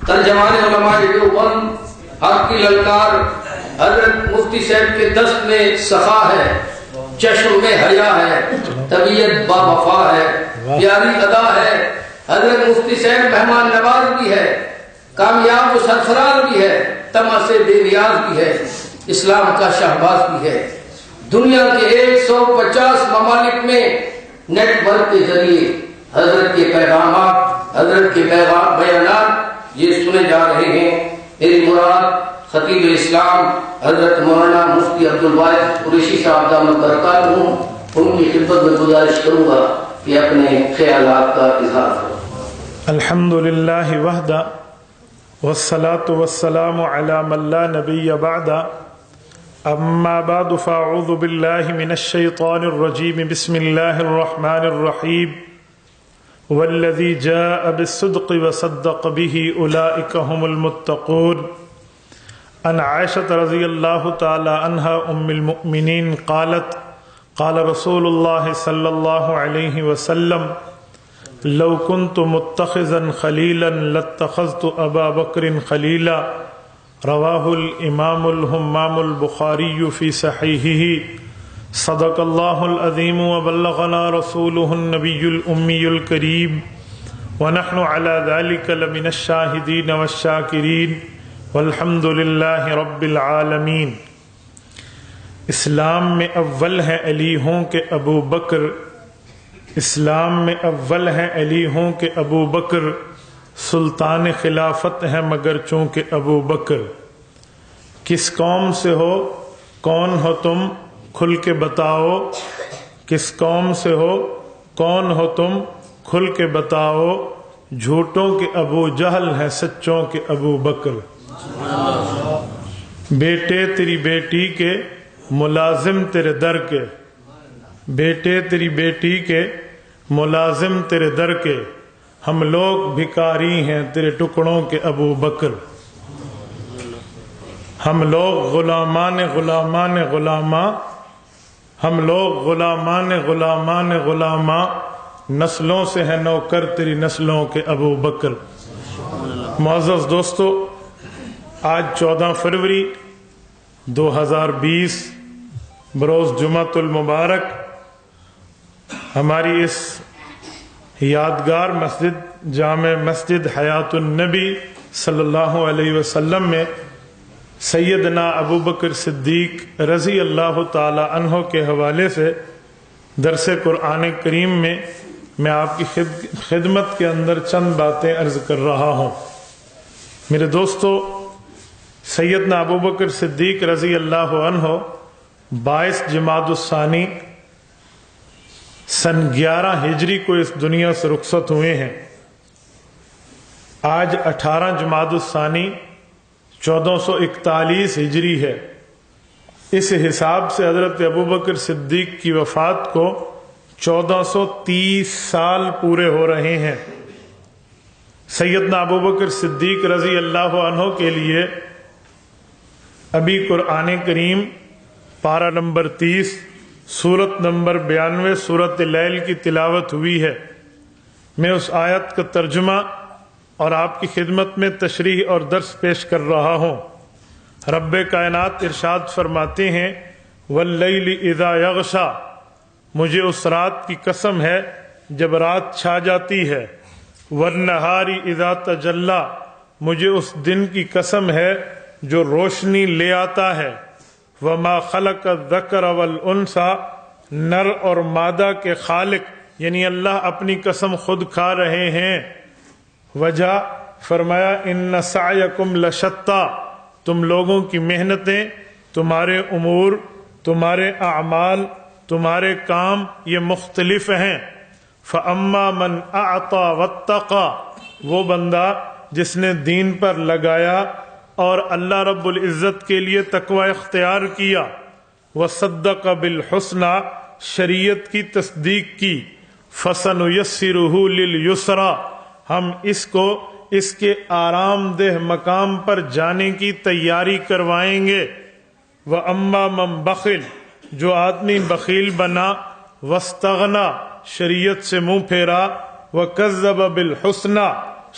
ترجمان علماء دیوبند حق کی للکار حضرت مفتی صاحب کے دست میں سخا ہے، چشم میں حیا ہے، طبیعت با وفا ہے، پیاری ادا ہے۔ حضرت مفتی صاحب مہمان نواز بھی ہے، کامیاب و سرفراز بھی ہے، طمع سے بے نیاز بھی ہے، اسلام کا شہباز بھی ہے۔ دنیا کے 150 ممالک میں نیٹ ورک کے ذریعے حضرت کے پیغامات، حضرت کے بیانات یہ سنے جا رہے ہیں۔ میری مراد خطیب اسلام حضرت مولانا مفتی عبدالواحد قریشی صاحب دامت برکاتہ ہوں، ان کی خدمت میں گزارش کروں گا کہ اپنے خیالات کا اظہار کریں۔ الحمدللہ وحدہ والصلاة والسلام علی من لا نبی بعدہ، اما بعد فاعوذ باللہ من الشیطان الرجیم، بسم اللہ الرحمن الرحیم، والذی جاء بالصدق وصدق به اولئک هم المتقون۔ عن عائشة رضی اللہ تعالی عنہا ام المؤمنین قالت قال رسول اللہ صلی اللہ علیہ وسلم لو كنت متخذا خلیلا لاتخذت ابا بکر خلیلا، رواہ الامام الہمام البخاری فی صحیحہ۔ صدق اللہ العظیم وبلغنا رسولہ النبی الامی الکریم، ونحن علی ذلک لمن الشاہدین والشاکرین، والحمد للہ رب العالمین۔ اسلام میں اول ہیں علی ہوں کہ ابو بکر، اسلام میں اول ہیں علی ہوں کہ ابو بکر، سلطان خلافت ہیں مگر چونکہ ابو بکر۔ کس قوم سے ہو کون ہو تم کھل کے بتاؤ، کس قوم سے ہو کون ہو تم کھل کے بتاؤ، جھوٹوں کے ابو جہل ہیں سچوں کے ابو بکر۔ بیٹے تیری بیٹی کے ملازم تیرے در کے، بیٹے تیری بیٹی کے ملازم تیرے در کے، ہم لوگ بھکاری ہیں تیرے ٹکڑوں کے ابو بکر۔ ہم لوگ غلامان غلامان غلاماں، ہم لوگ غلامان غلامان غلاماں، نسلوں سے ہیں نوکر تیری نسلوں کے ابو بکر۔ معزز دوستو، آج 14 فروری 2020 بروز جمعۃ المبارک ہماری اس یادگار مسجد جامع مسجد حیات النبی صلی اللہ علیہ وسلم میں سیدنا ابو بکر صدیق رضی اللہ تعالی عنہ کے حوالے سے درس قرآن کریم میں آپ کی خدمت کے اندر چند باتیں عرض کر رہا ہوں۔ میرے دوستو، سیدنا ابو بکر صدیق رضی اللہ عنہ 22 جمادی الثانی سن 11 ہجری کو اس دنیا سے رخصت ہوئے ہیں۔ آج 18 جمادی الثانی 1441 ہجری ہے۔ اس حساب سے حضرت ابو بکر صدیق کی وفات کو 1430 سال پورے ہو رہے ہیں۔ سیدنا ابو بکر صدیق رضی اللہ عنہ کے لیے ابھی قرآن کریم پارہ نمبر 30 سورت نمبر 92 سورت لیل کی تلاوت ہوئی ہے۔ میں اس آیت کا ترجمہ اور آپ کی خدمت میں تشریح اور درس پیش کر رہا ہوں۔ رب کائنات ارشاد فرماتے ہیں واللیل اذا یغشا، مجھے اس رات کی قسم ہے جب رات چھا جاتی ہے، والنہار اذا تجلی، مجھے اس دن کی قسم ہے جو روشنی لے آتا ہے، وما خلق الذکر والانثی، نر اور مادہ کے خالق یعنی اللہ اپنی قسم خود کھا رہے ہیں۔ وجہ فرمایا ان سعیکم لشتی، تم لوگوں کی محنتیں، تمہارے امور، تمہارے اعمال، تمہارے کام یہ مختلف ہیں۔ فاما من اعطی واتقی، وہ بندہ جس نے دین پر لگایا اور اللہ رب العزت کے لیے تقوی اختیار کیا، وصدق بالحسنی، شریعت کی تصدیق کی، فسنیسرہ للیسری، ہم اس کو اس کے آرام دہ مقام پر جانے کی تیاری کروائیں گے۔ وَأَمَّا مَن بَخِلَ، جو آدمی بخیل بنا، واستغنی، شریعت سے منہ پھیرا، وَكَذَّبَ بِالْحُسْنَى،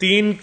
3